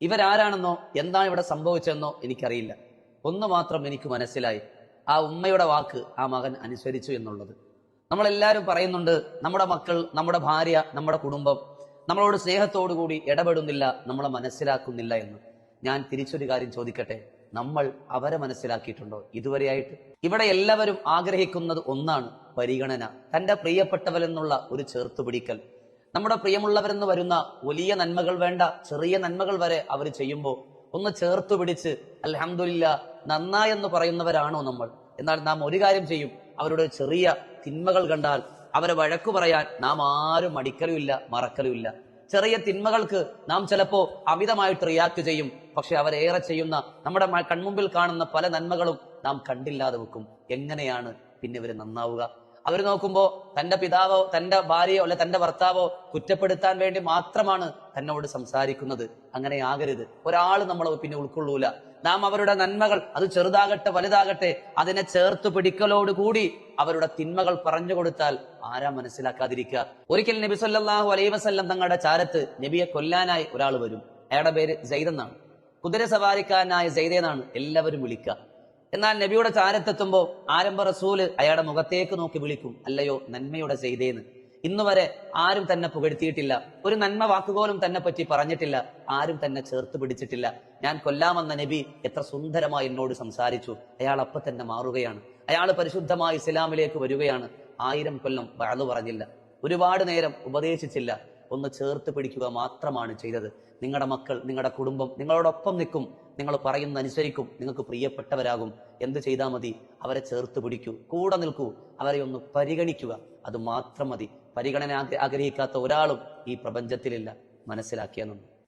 ഇവരാരാണെന്നോ എന്താണ് ഇവിടെ സംഭവിച്ചതെന്നോ എനിക്കറിയില്ല. ഒന്ന് മാത്രം എനിക്ക് മനസ്സിലായി, ആ ഉമ്മയുടെ വാക്ക് ആ മകൻ അനുസരിച്ചു എന്നുള്ളത്. നമ്മളെല്ലാവരും പറയുന്നുണ്ട്, നമ്മുടെ മക്കൾ, നമ്മുടെ ഭാര്യ, നമ്മുടെ കുടുംബം നമ്മളോട് സ്നേഹത്തോടു കൂടി ഇടപെടുന്നില്ല, നമ്മളെ മനസ്സിലാക്കുന്നില്ല എന്ന്. ഞാൻ തിരിച്ചൊരു കാര്യം ചോദിക്കട്ടെ, നമ്മൾ അവരെ മനസ്സിലാക്കിയിട്ടുണ്ടോ ഇതുവരെയായിട്ട്? ഇവിടെ എല്ലാവരും ആഗ്രഹിക്കുന്നത് ഒന്നാണ്, പരിഗണന. തന്റെ പ്രിയപ്പെട്ടവരെന്നുള്ള ഒരു ചേർത്തുപിടിക്കൽ. നമ്മുടെ പ്രിയമുള്ളവരെന്ന് വരുന്ന വലിയ നന്മകൾ വേണ്ട, ചെറിയ നന്മകൾ വരെ അവർ ചെയ്യുമ്പോൾ ഒന്ന് ചേർത്തു പിടിച്ച് അൽഹംദുലില്ലാ നന്നായെന്ന് പറയുന്നവരാണോ നമ്മൾ? എന്നാൽ നാം ഒരു കാര്യം ചെയ്യും, അവരുടെ ചെറിയ തിന്മകൾ കണ്ടാൽ അവരെ വഴക്കു പറയാൻ നാം ആരും മടിക്കലുമില്ല, മറക്കലുമില്ല. ചെറിയ തിന്മകൾക്ക് നാം ചിലപ്പോ അമിതമായിട്ട് റിയാക്ട് ചെയ്യും. പക്ഷെ അവരേറെ ചെയ്യുന്ന, നമ്മുടെ കൺമുമ്പിൽ കാണുന്ന പല നന്മകളും നാം കണ്ടില്ലാതെ വെക്കും. എങ്ങനെയാണ് പിന്നെ ഇവര് നന്നാവുക? അവർ നോക്കുമ്പോ തന്റെ പിതാവോ തന്റെ ഭാര്യയോ അല്ലെ തന്റെ ഭർത്താവോ കുറ്റപ്പെടുത്താൻ വേണ്ടി മാത്രമാണ് തന്നോട് സംസാരിക്കുന്നത്. അങ്ങനെ ആകരുത്. ഒരാൾ നമ്മളെ പിന്നെ ഉൾക്കൊള്ളൂല. നാം അവരുടെ നന്മകൾ, അത് ചെറുതാകട്ടെ വലുതാകട്ടെ, അതിനെ ചേർത്ത് പിടിക്കലോടുകൂടി അവരുടെ തിന്മകൾ പറഞ്ഞു കൊടുത്താൽ ആരാ മനസ്സിലാക്കാതിരിക്കുക? ഒരിക്കൽ നബി സല്ലല്ലാഹു അലൈഹി വസല്ലം തങ്ങളുടെ ചാരത്ത് നബിയെ കൊല്ലാനായി ഒരാൾ വരും. അയാളുടെ പേര് സെയ്ദ് എന്നാണ്. കുതിര സവാരിക്കാരനായ സെയ്ദ് എന്നാണ് എല്ലാവരും വിളിക്കുക. എന്നാൽ നബിയുടെ ചാരത്തെത്തുമ്പോ ആരംഭ റസൂല് അയാളുടെ മുഖത്തേക്ക് നോക്കി വിളിക്കും, അല്ലയോ നന്മയുടെ സെയ്ദേന്ന്. ഇന്നുവരെ ആരും തന്നെ പുകഴ്ത്തിയിട്ടില്ല, ഒരു നന്മ വാക്കുപോലും തന്നെ പറ്റി പറഞ്ഞിട്ടില്ല, ആരും തന്നെ ചേർത്ത് പിടിച്ചിട്ടില്ല. ഞാൻ കൊല്ലാമെന്ന നബി എത്ര സുന്ദരമായി എന്നോട് സംസാരിച്ചു. അയാൾ അപ്പൊ തന്നെ മാറുകയാണ്. അയാൾ പരിശുദ്ധമായ ഇസ്ലാമിലേക്ക് വരികയാണ്. 1000 കൊല്ലം വഅദ് പറഞ്ഞില്ല, ഒരുപാട് നേരം ഉപദേശിച്ചില്ല, ഒന്ന് ചേർത്ത് പിടിക്കുക മാത്രമാണ് ചെയ്തത്. നിങ്ങളുടെ മക്കൾ, നിങ്ങളുടെ കുടുംബം നിങ്ങളോടൊപ്പം നിൽക്കും, നിങ്ങൾ പറയുന്ന അനുസരിക്കും, നിങ്ങൾക്ക് പ്രിയപ്പെട്ടവരാകും. എന്ത് ചെയ്താൽ മതി? അവരെ ചേർത്ത് പിടിക്കൂ, കൂടെ നിൽക്കൂ, അവരെ ഒന്ന് പരിഗണിക്കുക. അത് മാത്രം മതി. പരിഗണന ആഗ്രഹിക്കാത്ത ഒരാളും ഈ പ്രപഞ്ചത്തിലില്ല. മനസ്സിലാക്കിയെന്നു.